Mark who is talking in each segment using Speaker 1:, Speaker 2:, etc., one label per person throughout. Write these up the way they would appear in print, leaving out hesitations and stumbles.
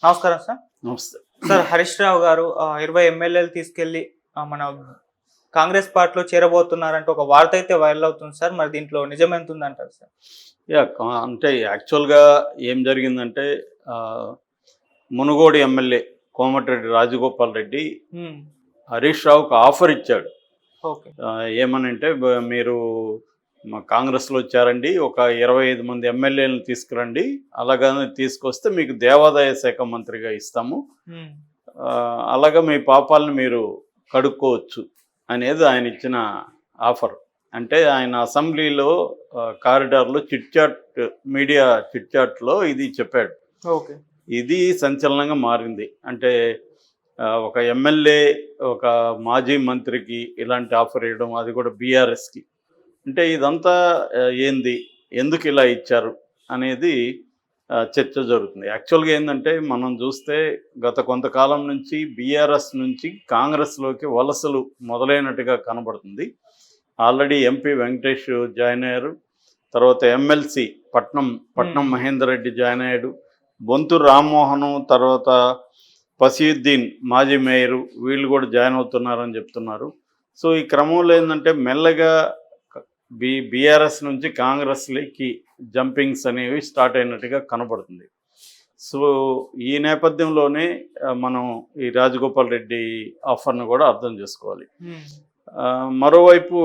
Speaker 1: నమస్కారం సార్.
Speaker 2: నమస్తే.
Speaker 1: సార్ హరీష్ రావు గారు 20 ఎమ్మెల్యేలు తీసుకెళ్ళి మన కాంగ్రెస్ పార్టీలో చేరబోతున్నారంటే ఒక వార్త అయితే వైరల్ అవుతుంది సార్. మరి దీంట్లో నిజమెంత ఉందంటారు సార్?
Speaker 2: అంటే యాక్చువల్‌గా ఏం జరిగిందంటే మునుగోడు ఎమ్మెల్యే కోమటిరెడ్డి రాజగోపాల్ రెడ్డి
Speaker 1: హ్మ్.
Speaker 2: హరీష్ రావుకి ఆఫర్ ఇచ్చాడు.
Speaker 1: ఓకే.
Speaker 2: ఏమనంటే మీరు మా కాంగ్రెస్‌లో వచ్చారండి. ఒక 25 మంది ఎమ్మెల్యేలను తీసుకురండి. అలాగని తీసుకొస్తే మీకు దేవాదాయ శాఖ మంత్రిగా ఇస్తాము.
Speaker 1: హ్మ్.
Speaker 2: అలాగా మీ పాపాలను మీరు కడుక్కోవచ్చు అనేది ఆయన ఇచ్చిన ఆఫర్. అంటే ఆయన అసెంబ్లీలో కారిడార్‌లో మీడియా చిట్ చాట్‌లో ఇది చెప్పాడు.
Speaker 1: ఓకే.
Speaker 2: ఇది సంచలనంగా మారింది. అంటే ఒక ఎమ్మెల్యే ఒక మాజీ మంత్రికి ఇలాంటి ఆఫర్ ఇవ్వడం, అది కూడా బీఆర్ఎస్‌కి. అంటే ఇదంతా ఏంది? ఎందుకు ఇలా ఇచ్చారు? అనేది చర్చ జరుగుతుంది. యాక్చువల్‌గా ఏందంటే మనం చూస్తే గత కొంతకాలం నుంచి బీఆర్ఎస్ నుంచి కాంగ్రెస్‌లోకి వలసలు మొదలైనట్టుగా కనబడుతుంది. ఆల్రెడీ ఎంపీ వెంకటేష్ జాయిన్ అయ్యారు. తర్వాత ఎమ్మెల్సీ పట్నం మహేందర్ రెడ్డి జాయిన్ అయ్యాడు. బొంతు రామ్మోహను, తర్వాత ఫసీయుద్దీన్ మాజీ మేయరు, వీళ్ళు కూడా జాయిన్ అవుతున్నారని చెప్తున్నారు. సో ఈ క్రమంలో ఏంటంటే మెల్లగా బీఆర్ఎస్ నుంచి కాంగ్రెస్లోకి జంపింగ్స్ అనేవి స్టార్ట్ అయినట్టుగా కనబడుతుంది. సో ఈ నేపథ్యంలోనే మనం ఈ రాజగోపాల్ రెడ్డి ఆఫర్ను కూడా అర్థం చేసుకోవాలి. మరోవైపు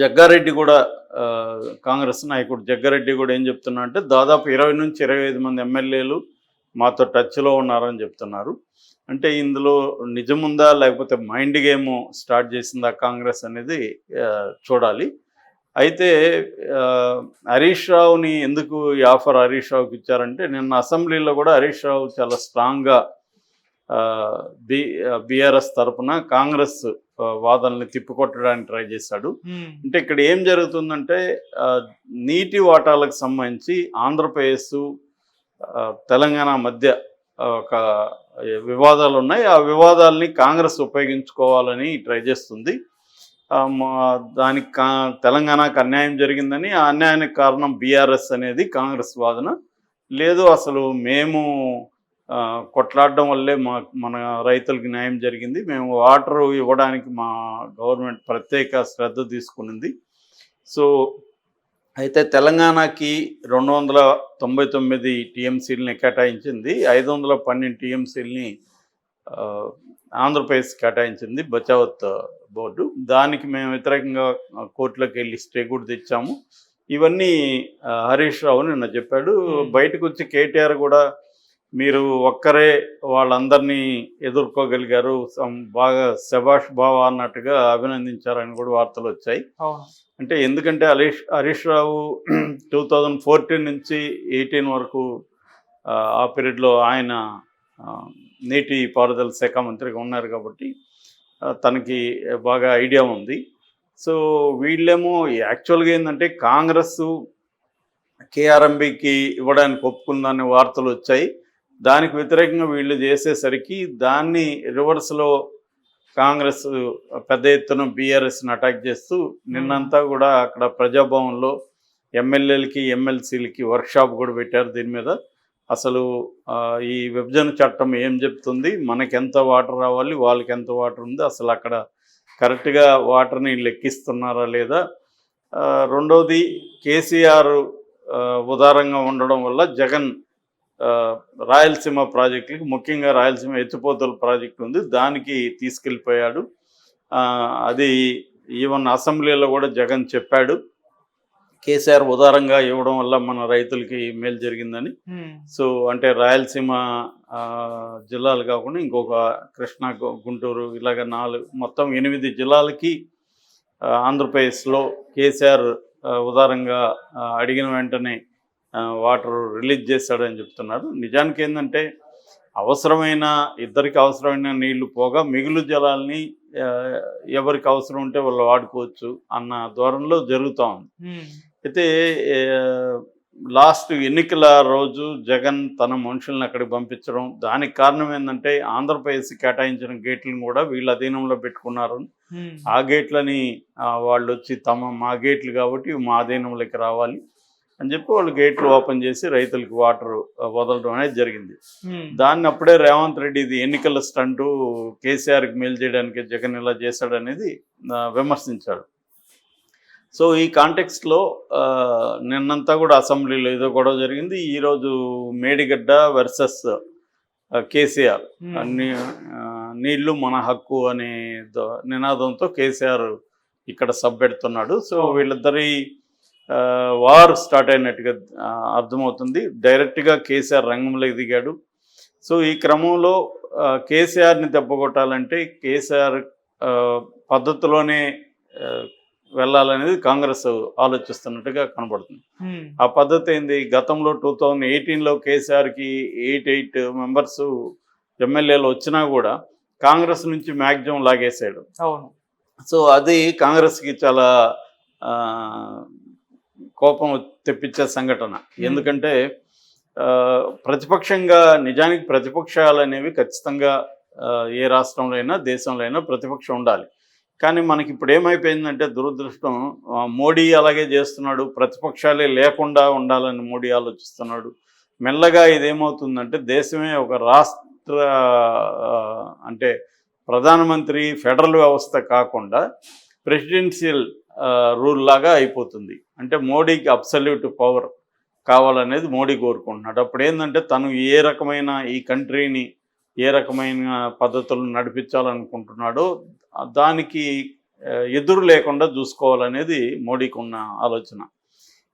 Speaker 2: జగ్గారెడ్డి కూడా కాంగ్రెస్ నాయకుడు జగ్గారెడ్డి కూడా ఏం చెప్తున్నా అంటే దాదాపు 20 నుంచి 25 మంది ఎమ్మెల్యేలు మాతో టచ్లో ఉన్నారని చెప్తున్నారు. అంటే ఇందులో నిజముందా లేకపోతే మైండ్ గేమ్ స్టార్ట్ చేసిందా కాంగ్రెస్ అనేది చూడాలి. అయితే హరీష్ రావుని ఎందుకు ఈ ఆఫర్ హరీష్ రావుకి ఇచ్చారంటే నిన్న అసెంబ్లీలో కూడా హరీష్ రావు చాలా స్ట్రాంగ్గా బీఆర్ఎస్ తరఫున కాంగ్రెస్ వాదనల్ని తిప్పికొట్టడానికి ట్రై చేశాడు. అంటే ఇక్కడ ఏం జరుగుతుందంటే నీటి వాటాలకు సంబంధించి ఆంధ్రప్రదేశ్ తెలంగాణ మధ్య ఒక వివాదాలు ఉన్నాయి. ఆ వివాదాలని కాంగ్రెస్ ఉపయోగించుకోవాలని ట్రై చేస్తుంది. దానికి తెలంగాణకు అన్యాయం జరిగిందని, ఆ అన్యాయానికి కారణం బీఆర్ఎస్ అనేది కాంగ్రెస్ వాదన. లేదు, అసలు మేము కొట్లాడడం వల్లే మన రైతులకి న్యాయం జరిగింది, మేము వాటర్ ఇవ్వడానికి మా గవర్నమెంట్ ప్రత్యేక శ్రద్ధ తీసుకునింది. సో అయితే తెలంగాణకి 299 టీఎంసీలని కేటాయించింది, 512 టీఎంసీలని ఆంధ్రప్రదేశ్ కేటాయించింది బచావత్ బోర్డు. దానికి మేము వ్యతిరేకంగా కోర్టులోకి వెళ్ళి స్టే కూడా తెచ్చాము. ఇవన్నీ హరీష్ రావు నిన్న చెప్పాడు. బయటకు వచ్చి కేటీఆర్ కూడా మీరు ఒక్కరే వాళ్ళందరినీ ఎదుర్కోగలిగారు, బాగా శభాష్ బావా అన్నట్టుగా అభినందించారని కూడా వార్తలు వచ్చాయి. అంటే ఎందుకంటే హరీష్ రావు 2014 నుంచి 18 వరకు ఆ పీరియడ్లో ఆయన నీటి పారుదల శాఖ మంత్రిగా ఉన్నారు కాబట్టి తనకి బాగా ఐడియా ఉంది. సో వీళ్ళేమో యాక్చువల్గా ఏంటంటే కాంగ్రెస్ కేఆర్ఎంబికి ఇవ్వడానికి ఒప్పుకుందనే వార్తలు వచ్చాయి. దానికి వ్యతిరేకంగా వీళ్ళు చేసేసరికి దాన్ని రివర్స్లో కాంగ్రెస్ పెద్ద ఎత్తున బీఆర్ఎస్ని అటాక్ చేస్తూ నిన్నంతా కూడా అక్కడ ప్రజాభవన్లో ఎమ్మెల్యేలకి ఎమ్మెల్సీలకి వర్క్షాప్ కూడా పెట్టారు. దీని మీద అసలు ఈ విభజన చట్టం ఏం చెప్తుంది, మనకెంత వాటర్ రావాలి, వాళ్ళకి ఎంత వాటర్ ఉంది, అసలు అక్కడ కరెక్ట్గా వాటర్ని లెక్కిస్తున్నారా లేదా, రెండవది కేసీఆర్ ఉదారంగా ఉండడం వల్ల జగన్ రాయలసీమ ప్రాజెక్టులకి, ముఖ్యంగా రాయలసీమ ఎత్తిపోతల ప్రాజెక్టు ఉంది, దానికి తీసుకెళ్ళిపోయాడు. అది ఈవెన్ అసెంబ్లీలో కూడా జగన్ చెప్పాడు, కేసీఆర్ ఉదారంగా ఇవ్వడం వల్ల మన రైతులకి మేలు జరిగిందని. సో అంటే రాయలసీమ జిల్లాలు కాకుండా ఇంకొక కృష్ణా, గుంటూరు, ఇలాగ మొత్తం 8 జిల్లాలకి ఆంధ్రప్రదేశ్లో కేసీఆర్ ఉదారంగా అడిగిన వెంటనే వాటర్ రిలీజ్ చేశాడని చెప్తున్నారు. నిజానికి ఏంటంటే ఇద్దరికి అవసరమైన నీళ్లు పోగా మిగులు జలాల్ని ఎవరికి అవసరం ఉంటే వాళ్ళు వాడుకోవచ్చు అన్న ధోరణిలో జరుగుతూ ఉంది. అయితే లాస్ట్ ఎన్నికల రోజు జగన్ తన మనుషులను అక్కడికి పంపించడం, దానికి కారణం ఏంటంటే ఆంధ్రప్రదేశ్ కేటాయించిన గేట్లను కూడా వీళ్ళ అధీనంలో పెట్టుకున్నారు. ఆ గేట్లని వాళ్ళు వచ్చి మా గేట్లు కాబట్టి మా అధీనంలోకి రావాలి, అని చెప్పి వాళ్ళు గేట్లు ఓపెన్ చేసి రైతులకి వాటర్ వదలడం అనేది జరిగింది.
Speaker 1: ఉమ్,
Speaker 2: దాన్ని అప్పుడే రేవంత్ రెడ్డి ఇది ఎన్నికల స్టంటు, కేసీఆర్కి మేలు చేయడానికి జగన్ ఇలా చేశాడు అనేది విమర్శించాడు. సో ఈ కాంటెక్స్ట్లో నిన్నంతా కూడా అసెంబ్లీలో ఏదో గొడవ జరిగింది. ఈరోజు మేడిగడ్డ వర్సెస్ కేసీఆర్, నీళ్లు మన హక్కు అనే నినాదంతో కేసీఆర్ ఇక్కడ సబ్బెడుతున్నాడు. సో వీళ్ళిద్దరి వార్ స్టార్ట్ అయినట్టుగా అర్థమవుతుంది. డైరెక్ట్గా కేసీఆర్ రంగంలోకి దిగాడు. సో ఈ క్రమంలో కేసీఆర్ని దెబ్బకొట్టాలంటే కేసీఆర్ పద్ధతిలోనే వెళ్ళాలనేది కాంగ్రెస్ ఆలోచిస్తున్నట్టుగా కనబడుతుంది. ఆ పద్ధతి ఏంది? గతంలో 2018లో కేసీఆర్కి 8 మెంబర్స్ ఎమ్మెల్యేలు వచ్చినా కూడా కాంగ్రెస్ నుంచి మ్యాక్సిమం లాగేశాడు.
Speaker 1: అవును.
Speaker 2: సో అది కాంగ్రెస్కి చాలా కోపం తెప్పించే సంఘటన. ఎందుకంటే ప్రతిపక్షంగా నిజానికి ప్రతిపక్షాలు అనేవి ఖచ్చితంగా ఏ రాష్ట్రంలో అయినా దేశంలో అయినా ప్రతిపక్షం ఉండాలి. కానీ మనకి ఇప్పుడు ఏమైపోయిందంటే దురదృష్టం, మోడీ అలాగే చేస్తున్నాడు, ప్రతిపక్షాలే లేకుండా ఉండాలని మోడీ ఆలోచిస్తున్నాడు. మెల్లగా ఇదేమవుతుందంటే దేశమే ఒక రాష్ట్ర అంటే ప్రధానమంత్రి ఫెడరల్ వ్యవస్థ కాకుండా ప్రెసిడెన్షియల్ రూల్ లాగా అయిపోతుంది. అంటే మోడీకి అబ్సల్యూట్ పవర్ కావాలనేది మోడీ కోరుకుంటున్నాడు. అప్పుడు ఏంటంటే తను ఏ రకమైన ఈ కంట్రీని ఏ రకమైన పద్ధతులను నడిపించాలనుకుంటున్నాడో దానికి ఎదురు లేకుండా చూసుకోవాలనేది మోడీకి ఉన్న ఆలోచన.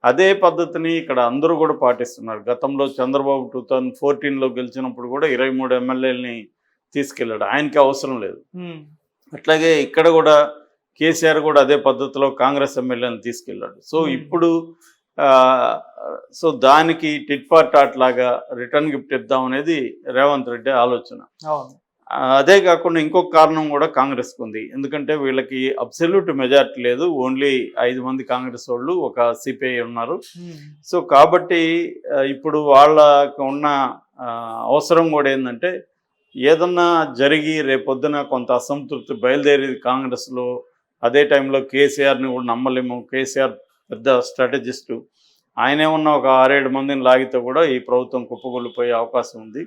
Speaker 2: అదే పద్ధతిని ఇక్కడ అందరూ కూడా పాటిస్తున్నారు. గతంలో చంద్రబాబు 2014లో గెలిచినప్పుడు కూడా 23 ఎమ్మెల్యేలని తీసుకెళ్ళాడు, ఆయనకి అవసరం లేదు. అట్లాగే ఇక్కడ కూడా కేసీఆర్ కూడా అదే పద్ధతిలో కాంగ్రెస్ ఎమ్మెల్యేని తీసుకెళ్ళాడు. సో ఇప్పుడు సో దానికి టిట్ ఫార్ టాట్ లాగా రిటర్న్ గిఫ్ట్ ఇద్దాం అనేది రేవంత్ రెడ్డి ఆలోచన. అదే కాకుండా ఇంకొక కారణం కూడా కాంగ్రెస్కి ఉంది. ఎందుకంటే వీళ్ళకి అబ్సల్యూట్ మెజార్టీ లేదు, ఓన్లీ 5 మంది కాంగ్రెస్ వాళ్ళు, ఒక సిపిఐ ఉన్నారు. సో కాబట్టి ఇప్పుడు వాళ్ళకు ఉన్న అవసరం కూడా ఏంటంటే ఏదన్నా జరిగి రేపొద్దున కొంత అసంతృప్తి బయలుదేరేది కాంగ్రెస్లో. అదే టైంలో కేసీఆర్ని కూడా నమ్మలేము. కేసీఆర్ పెద్ద స్ట్రాటజిస్టు, ఆయనే ఉన్న ఒక 6-7 మందిని లాగితే కూడా ఈ ప్రభుత్వం కుప్పగొల్లిపోయే అవకాశం ఉంది.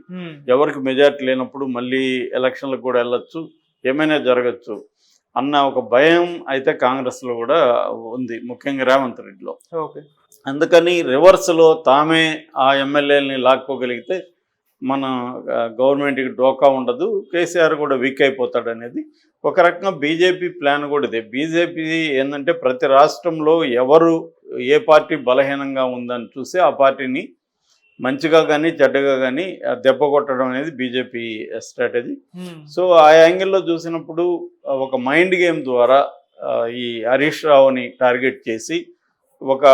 Speaker 2: ఎవరికి మెజార్టీ లేనప్పుడు మళ్ళీ ఎలక్షన్లకు కూడా వెళ్ళొచ్చు, ఏమైనా జరగచ్చు అన్న ఒక భయం అయితే కాంగ్రెస్లో కూడా ఉంది, ముఖ్యంగా రేవంత్ రెడ్డిలో. అందుకని రివర్స్లో తామే ఆ ఎమ్మెల్యేలని లాక్కోగలిగితే మన గవర్నమెంట్కి డోకా ఉండదు, కేసీఆర్ కూడా వీక్ అయిపోతాడు అనేది ఒక రకంగా బీజేపీ ప్లాన్ కూడా ఇదే. బీజేపీ ఏంటంటే ప్రతి రాష్ట్రంలో ఎవరు ఏ పార్టీ బలహీనంగా ఉందని చూసి ఆ పార్టీని మంచిగా కానీ చెడ్డగా కానీ దెబ్బ కొట్టడం అనేది బీజేపీ స్ట్రాటజీ. సో ఆ యాంగిల్లో చూసినప్పుడు ఒక మైండ్ గేమ్ ద్వారా ఈ హరీష్ రావుని టార్గెట్ చేసి ఒక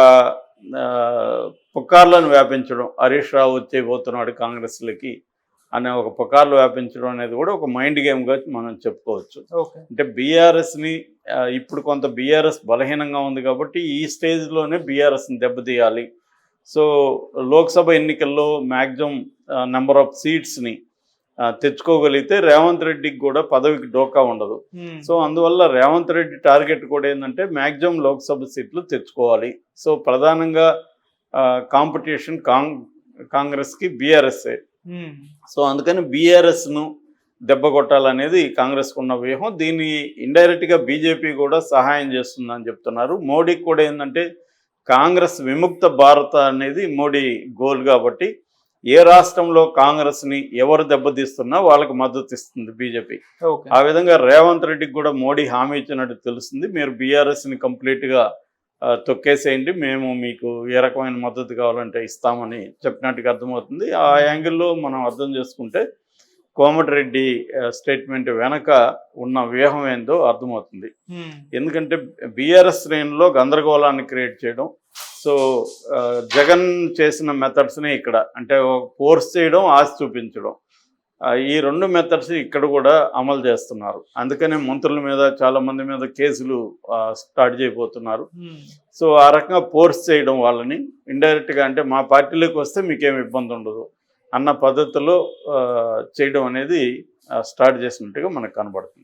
Speaker 2: పుకార్లను వ్యాపించడం, హరీష్ రావు వచ్చేపోతున్నాడు కాంగ్రెస్లకి అనే ఒక పుకార్లు వ్యాపించడం అనేది కూడా ఒక మైండ్ గేమ్గా మనం చెప్పుకోవచ్చు. అంటే బీఆర్ఎస్ని ఇప్పుడు కొంత బీఆర్ఎస్ బలహీనంగా ఉంది కాబట్టి ఈ స్టేజ్లోనే బీఆర్ఎస్ని దెబ్బతీయాలి. సో లోక్సభ ఎన్నికల్లో మ్యాక్సిమం నెంబర్ ఆఫ్ సీట్స్ని తెచ్చుకోగలిగితే రేవంత్ రెడ్డికి కూడా పదవికి డోకా ఉండదు. సో అందువల్ల రేవంత్ రెడ్డి టార్గెట్ కూడా ఏంటంటే మ్యాక్సిమం లోక్సభ సీట్లు తెచ్చుకోవాలి. సో ప్రధానంగా కాంపిటీషన్ కాంగ్రెస్కి బీఆర్ఎస్ఏ. సో అందుకని బీఆర్ఎస్ను దెబ్బ కొట్టాలనేది కాంగ్రెస్కు ఉన్న వ్యూహం. దీన్ని ఇండైరెక్ట్గా బీజేపీ కూడా సహాయం చేస్తుందని చెప్తున్నారు. మోడీకి కూడా ఏంటంటే కాంగ్రెస్ విముక్త భారత అనేది మోడీ గోల్ కాబట్టి ఏ రాష్ట్రంలో కాంగ్రెస్ని ఎవరు దెబ్బతీస్తున్నా వాళ్ళకి మద్దతు ఇస్తుంది బీజేపీ. ఆ విధంగా రేవంత్ రెడ్డికి కూడా మోడీ హామీ ఇచ్చినట్టు తెలుస్తుంది. మీరు బీఆర్ఎస్ని కంప్లీట్గా తొక్కేసేయండి, మేము మీకు ఏ రకమైన మద్దతు కావాలంటే ఇస్తామని చెప్పినట్టుగా అర్థమవుతుంది. ఆ యాంగిల్లో మనం అర్థం చేసుకుంటే కోమటిరెడ్డి స్టేట్మెంట్ వెనక ఉన్న వ్యూహం ఏందో అర్థమవుతుంది. ఎందుకంటే బీఆర్ఎస్ శ్రేణిలో గందరగోళాన్ని క్రియేట్ చేయడం, సో జగన్ చేసిన మెథడ్స్ని ఇక్కడ అంటే ఫోర్స్ చేయడం, ఆశ చూపించడం, ఈ 2 మెథడ్స్ ఇక్కడ కూడా అమలు చేస్తున్నారు. అందుకనే మంత్రుల మీద చాలామంది మీద కేసులు స్టార్ట్ చేయబోతున్నారు. సో ఆ రకంగా ఫోర్స్ చేయడం వాళ్ళని ఇండైరెక్ట్గా, అంటే మా పార్టీలోకి వస్తే మీకేం ఇబ్బంది ఉండదు అన్న పద్ధతిలో చేయడం అనేది స్టార్ట్ చేసినట్టుగా మనకు కనబడుతుంది.